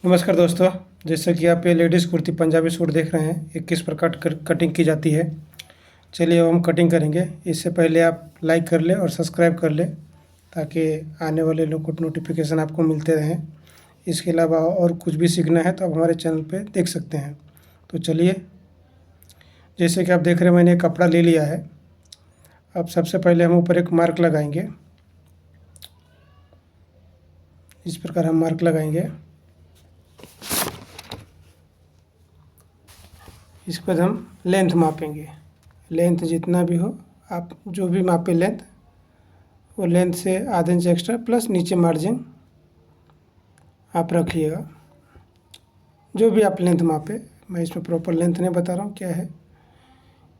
नमस्कार दोस्तों। जैसे कि आप ये लेडीज़ कुर्ती पंजाबी सूट देख रहे हैं, ये किस प्रकार कटिंग की जाती है। चलिए अब हम कटिंग करेंगे। इससे पहले आप लाइक कर लें और सब्सक्राइब कर लें ताकि आने वाले नोटिफिकेशन आपको मिलते रहें। इसके अलावा और कुछ भी सीखना है तो आप हमारे चैनल पे देख सकते हैं। तो चलिए, जैसे कि आप देख रहे हैं, मैंने कपड़ा ले लिया है। अब सबसे पहले हम ऊपर एक मार्क लगाएंगे। इस प्रकार हम मार्क लगाएंगे। इसके बाद हम लेंथ मापेंगे। लेंथ जितना भी हो, आप जो भी मापे लेंथ, वो लेंथ से आधे इंच एक्स्ट्रा प्लस नीचे मार्जिन आप रखिएगा। जो भी आप लेंथ मापे, मैं इसमें प्रॉपर लेंथ नहीं बता रहा हूँ क्या है,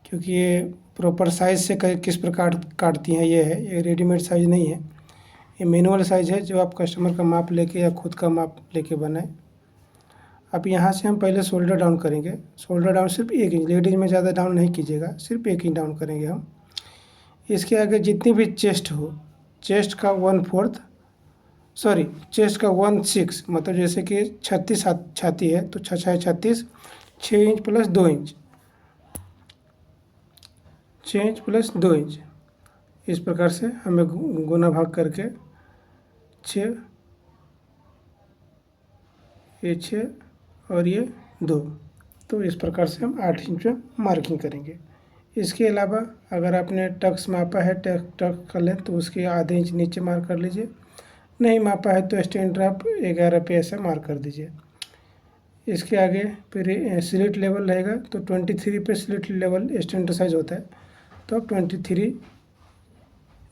क्योंकि ये प्रॉपर साइज़ से किस प्रकार काटती हैं ये है। ये रेडीमेड साइज़ नहीं है, ये मैनुअल साइज़ है जो आप कस्टमर का माप लेके या खुद का माप लेके बनाए। अब यहाँ से हम पहले शोल्डर डाउन करेंगे। शोल्डर डाउन सिर्फ 1 इंच, लेडीज़ में ज़्यादा डाउन नहीं कीजिएगा, सिर्फ 1 इंच डाउन करेंगे हम। इसके आगे जितनी भी चेस्ट हो, चेस्ट का 1/4 सॉरी चेस्ट का 1/6, मतलब जैसे कि 36 छाती है तो 6 36, 6 inch plus 2 inch, 6 inch plus 2 inch. इस प्रकार से हमें गुना भाग करके 6, ये 6 और ये 2, तो इस प्रकार से हम 8 इंच में मार्किंग करेंगे। इसके अलावा अगर आपने टक्स मापा है, टक का लेंथ, तो उसके आधे इंच नीचे मार्क कर लीजिए। नहीं मापा है तो स्टैंड आप 11 पे ऐसा मार्क कर दीजिए। इसके आगे फिर स्लिट लेवल रहेगा, तो 23 पे स्लिट लेवल स्टैंड साइज होता है, तो आप 23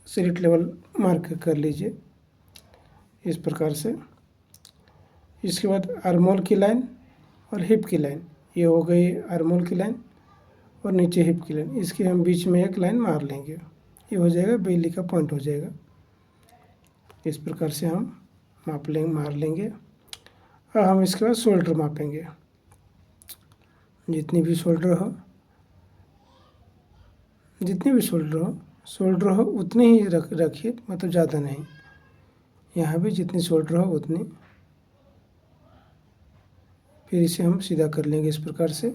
स्लिट लेवल मार्क कर लीजिए इस प्रकार से। इसके बाद आर्मोल की लाइन और हिप की लाइन, ये हो गई आर्मोल की लाइन और नीचे हिप की लाइन। इसके हम बीच में एक लाइन मार लेंगे, ये हो जाएगा बेली का पॉइंट हो जाएगा। इस प्रकार से हम मार लेंगे। और हम इसके बाद शोल्डर मापेंगे। जितनी भी शोल्डर हो शोल्डर हो उतनी ही रखिए, मतलब ज़्यादा नहीं। यहाँ भी जितनी शोल्डर हो उतनी। फिर इसे हम सीधा कर लेंगे इस प्रकार से।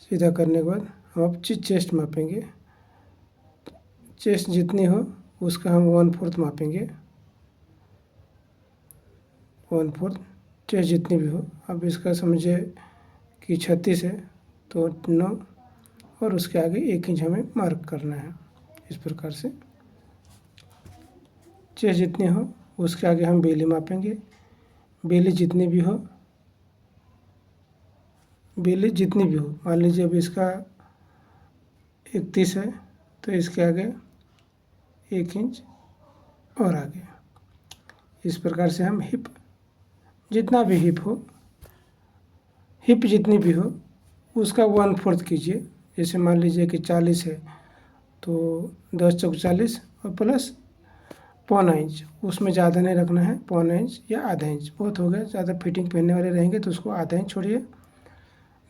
सीधा करने के बाद हम अब चेस्ट मापेंगे। चेस्ट जितनी हो उसका हम 1/4 मापेंगे। 1/4 चेस्ट जितनी भी हो। अब इसका समझिए कि 36 है तो 9, और उसके आगे 1 इंच हमें मार्क करना है। इस प्रकार से चेस्ट जितनी हो उसके आगे हम बेली मापेंगे। बेली जितनी भी हो, मान लीजिए अब इसका 31 है तो इसके आगे 1 इंच और आगे। इस प्रकार से हम हिप जितना भी हिप जितनी भी हो उसका 1/4 कीजिए। जैसे मान लीजिए कि 40 है तो 10 चौक 40 और प्लस पौना इंच, उसमें ज़्यादा नहीं रखना है, पौना इंच या आधा इंच बहुत हो गया। ज़्यादा फिटिंग पहनने वाले रहेंगे तो उसको आधा इंच छोड़िए,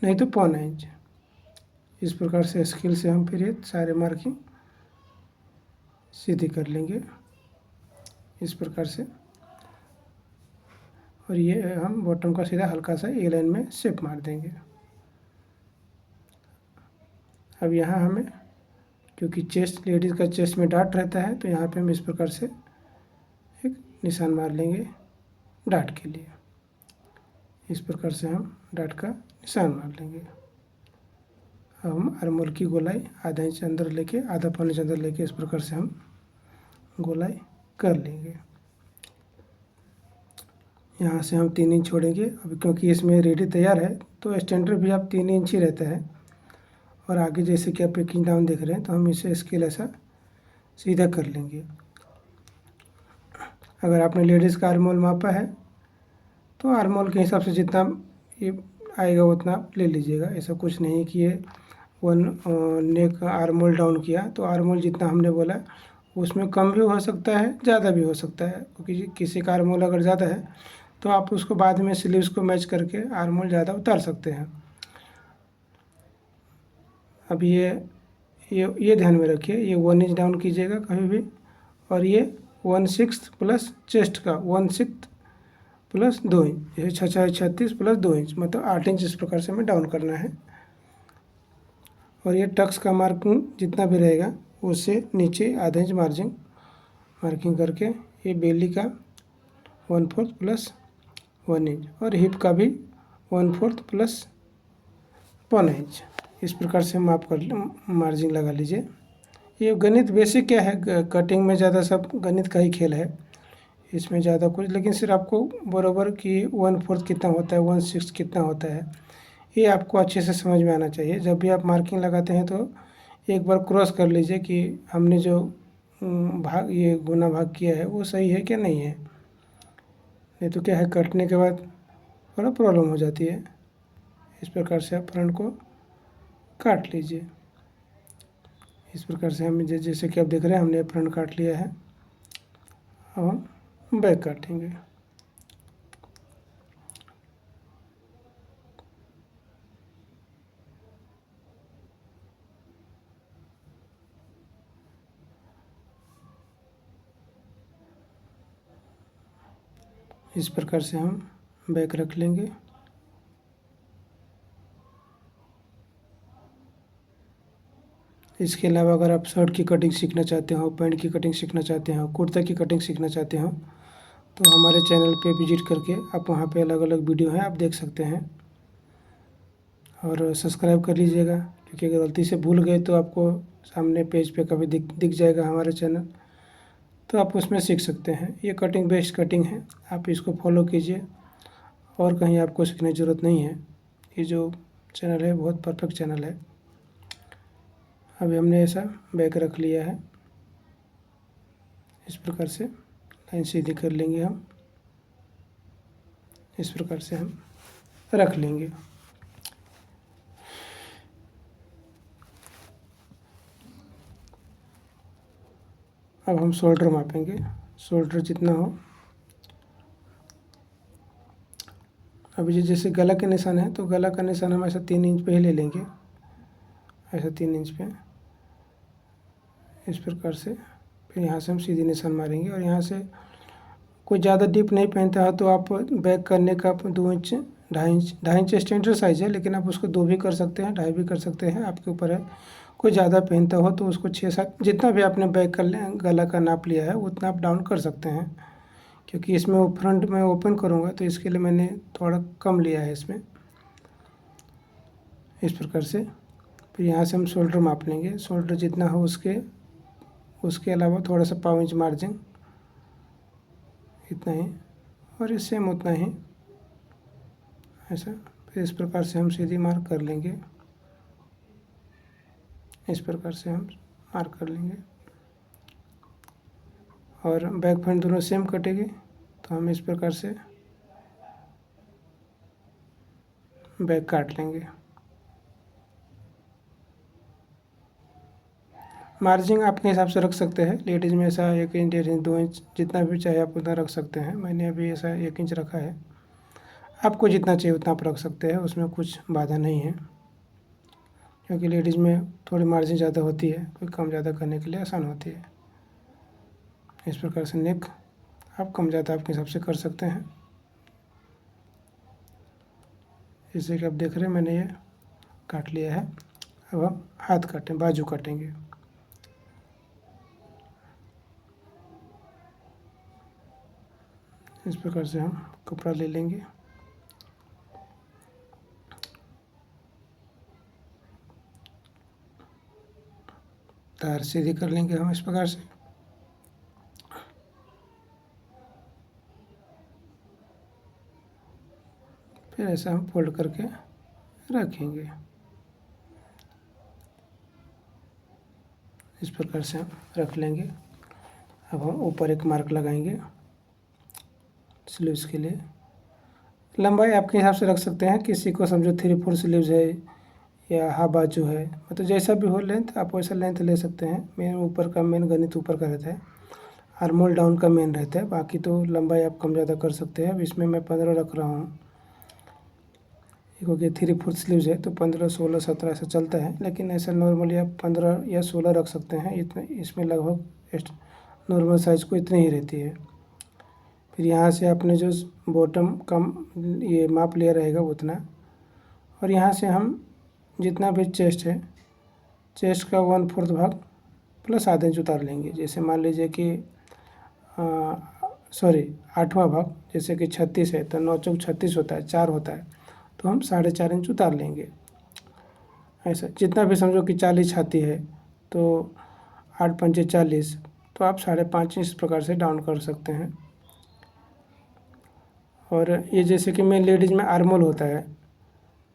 नहीं तो पौना इंच। इस प्रकार से स्केल से हम फिर ये सारे मार्किंग सीधी कर लेंगे इस प्रकार से। और ये हम बॉटम का सीधा हल्का सा ए लाइन में शेप मार देंगे। अब यहाँ हमें, क्योंकि चेस्ट लेडीज़ का चेस्ट में डाट रहता है, तो यहाँ पे हम इस प्रकार से एक निशान मार लेंगे डाट के लिए। इस प्रकार से हम डाट का निशान मार लेंगे। अब हम आर्मोल की गोलाई आधा इंच अंदर लेके, आधा पौन इंच अंदर लेके इस प्रकार से हम गोलाई कर लेंगे। यहाँ से हम 3 इंच छोड़ेंगे। अब क्योंकि इसमें रेडी तैयार है तो स्टैंडर्ड भी आप 3 इंच ही रहता है। और आगे जैसे कि आप 1 इंच डाउन देख रहे हैं तो हम इसे स्केल ऐसा सीधा कर लेंगे। अगर आपने लेडीज़ का आर्मोल मापा है तो आर्मोल के हिसाब से जितना ये आएगा उतना आप ले लीजिएगा। ऐसा कुछ नहीं कि ये नेक आर्मोल डाउन किया तो आर्मोल जितना हमने बोला उसमें कम भी हो सकता है, ज़्यादा भी हो सकता है। क्योंकि किसी का आर्मोल अगर ज़्यादा है तो आप उसको बाद में स्लीव्स को मैच करके आर्मोल ज़्यादा उतार सकते हैं। अब ये ध्यान में रखिए, ये 1 इंच डाउन कीजिएगा कभी भी। और ये 1/6 प्लस चेस्ट का 1/6 प्लस 2 इंच, जैसे 6 6 36 प्लस 2 इंच, मतलब 8 इंच इस प्रकार से हमें डाउन करना है। और ये टक्स का मार्किंग जितना भी रहेगा उससे नीचे आधा इंच मार्किंग करके ये बेली का 1/4 प्लस 1 इंच और हिप का भी 1/4 प्लस 1 इंच, इस प्रकार से हम आप कर मार्जिन लगा लीजिए। ये गणित बेसिक क्या है, कटिंग में ज़्यादा सब गणित का ही खेल है, इसमें ज़्यादा कुछ, लेकिन सिर्फ आपको बराबर कि 1/4 कितना होता है, 1/6 कितना होता है, ये आपको अच्छे से समझ में आना चाहिए। जब भी आप मार्किंग लगाते हैं तो एक बार क्रॉस कर लीजिए कि हमने जो भाग ये गुना भाग किया है वो सही है कि नहीं है, नहीं तो क्या है कटने के बाद थोड़ा प्रॉब्लम हो जाती है। इस प्रकार से आप फ्रंट को काट लीजिए। इस प्रकार से हम जैसे कि आप देख रहे हैं हमने फ्रंट काट लिया है, अब हम बैक काटेंगे। इस प्रकार से हम बैक रख लेंगे। इसके अलावा अगर आप शर्ट की कटिंग सीखना चाहते हो, पैंट की कटिंग सीखना चाहते हो, कुर्ता की कटिंग सीखना चाहते हो तो हमारे चैनल पे विजिट करके आप वहाँ पे अलग अलग वीडियो हैं आप देख सकते हैं। और सब्सक्राइब कर लीजिएगा, क्योंकि अगर गलती से भूल गए तो आपको सामने पेज पे कभी दिख जाएगा हमारे चैनल, तो आप उसमें सीख सकते हैं। ये कटिंग बेस्ट कटिंग है, आप इसको फॉलो कीजिए और कहीं आपको सीखने की ज़रूरत नहीं है। ये जो चैनल है बहुत परफेक्ट चैनल है। अभी हमने ऐसा बैक रख लिया है, इस प्रकार से लाइन सीधी कर लेंगे हम, इस प्रकार से हम रख लेंगे। अब हम शोल्डर मापेंगे, शोल्डर जितना हो। अभी जैसे गला का निशान है तो गला का निशान हम ऐसा 3 इंच पे ही ले लेंगे, ऐसा 3 इंच पे, इस प्रकार से। फिर यहाँ से हम सीधी निशान मारेंगे और यहाँ से कोई ज़्यादा डीप नहीं पहनता है तो आप बैक करने का 2 इंच 2.5 इंच स्टैंडर्ड साइज़ है, लेकिन आप उसको 2 भी कर सकते हैं, 2.5 भी कर सकते हैं, आपके ऊपर है। कोई ज़्यादा पहनता हो तो उसको 6-7 जितना भी आपने बैक कर गला का नाप लिया है उतना आप डाउन कर सकते हैं, क्योंकि इसमें वो फ्रंट में ओपन करूँगा तो इसके लिए मैंने थोड़ा कम लिया है इसमें, इस प्रकार से। फिर यहाँ से हम शोल्डर माप लेंगे, शोल्डर जितना हो उसके अलावा थोड़ा सा 1/4 इंच मार्जिन, इतना ही, और ये सेम उतना ही ऐसा। फिर इस प्रकार से हम सीधी मार्क कर लेंगे, इस प्रकार से हम मार्क कर लेंगे। और बैक फ्रंट दोनों सेम कटेगी तो हम इस प्रकार से बैक काट लेंगे। मार्जिन आपके हिसाब से रख सकते हैं, लेडीज़ में ऐसा 1 इंच 1.5 इंच 2 इंच जितना भी चाहे आप उतना रख सकते हैं। मैंने अभी ऐसा 1 इंच रखा है, आपको जितना चाहिए उतना आप रख सकते हैं, उसमें कुछ बाधा नहीं है, क्योंकि लेडीज़ में थोड़ी मार्जिन ज़्यादा होती है, कोई कम ज़्यादा करने के लिए आसान होती है। इस प्रकार से नेक आप कम ज़्यादा आपके हिसाब से कर सकते हैं। जैसे कि आप देख रहे हैं मैंने ये काट लिया है। अब हम हाथ काटें, बाजू काटेंगे। इस प्रकार से हम कपड़ा ले लेंगे, तार सीधी कर लेंगे हम इस प्रकार से। फिर ऐसा हम फोल्ड करके रखेंगे, इस प्रकार से हम रख लेंगे। अब हम ऊपर एक मार्क लगाएंगे स्लीव्स के लिए। लंबाई आपके हिसाब से रख सकते हैं, किसी को समझो 3/4 स्लीव्स है या हाफ बाजू है, मतलब जैसा भी हो लेंथ आप वैसा लेंथ ले सकते हैं। मेन ऊपर का मेन गणित ऊपर का रहता है, आर्मोल डाउन का मेन रहता है, बाकी तो लंबाई आप कम ज़्यादा कर सकते हैं। अब इसमें मैं 15 रख रहा हूँ, क्योंकि 3/4 स्लीव्स है तो 15 16 17 ऐसा चलता है, लेकिन ऐसा नॉर्मली आप 15 या 16 रख सकते हैं। इतना इसमें लगभग नॉर्मल साइज़ को इतनी ही रहती है। फिर यहाँ से आपने जो बॉटम कम ये माप लिया रहेगा उतना, और यहाँ से हम जितना भी चेस्ट है, चेस्ट का 1/4 भाग प्लस आधा इंच उतार लेंगे। जैसे मान लीजिए कि सॉरी 8वां भाग, जैसे कि 36 है तो 9 चौक 36 होता है, 4 होता है, तो हम 4.5 इंच उतार लेंगे। ऐसा जितना भी समझो कि 40 छाती है तो 8 पंचे 40, तो आप 5.5 इंच इस प्रकार से डाउन कर सकते हैं। और ये जैसे कि मैं लेडीज़ में आर्मोल होता है,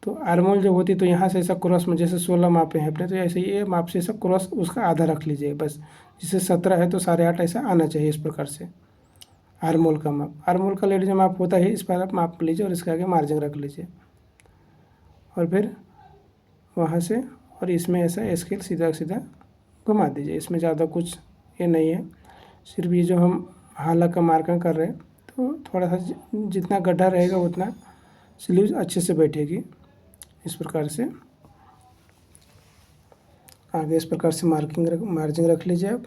तो आर्मोल जब होती है तो यहाँ से ऐसा क्रॉस में, जैसे 16 मापे हैं अपने, तो ऐसे ये माप से ऐसा क्रॉस उसका आधा रख लीजिए बस। जैसे 17 है तो 8.5 ऐसा आना चाहिए इस प्रकार से आर्मोल का माप। आर्मोल का लेडीज माप होता है इस पर, आप माप लीजिए और इसके आगे मार्जिन रख लीजिए, और फिर वहाँ से और इसमें ऐसा स्केल सीधा सीधा घुमा दीजिए। इसमें ज़्यादा कुछ ये नहीं है, सिर्फ ये जो हम हाला का मार्किंग कर रहे हैं, तो थोड़ा सा जितना गड्ढा रहेगा उतना स्लीव्स अच्छे से बैठेगी। इस प्रकार से आगे इस प्रकार से मार्जिन रख लीजिए आप।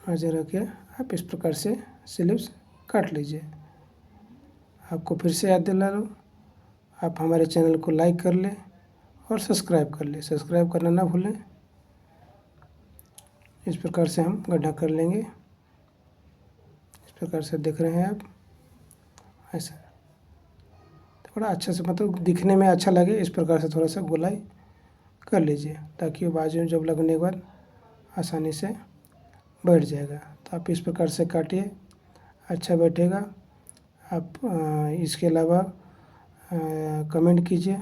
मार्जिन रख के आप इस प्रकार से स्लीव्स काट लीजिए। आपको फिर से याद दिला दूँ, आप हमारे चैनल को लाइक कर लें और सब्सक्राइब कर लें, सब्सक्राइब करना ना भूलें। इस प्रकार से हम गड्ढा कर लेंगे। इस प्रकार से देख रहे हैं आप, ऐसा थोड़ा अच्छा से, मतलब दिखने में अच्छा लगे, इस प्रकार से थोड़ा सा गोलाई कर लीजिए, ताकि वो बाजू में जब लगने के बाद आसानी से बैठ जाएगा। तो आप इस प्रकार से काटिए, अच्छा बैठेगा। आप इसके अलावा कमेंट कीजिए।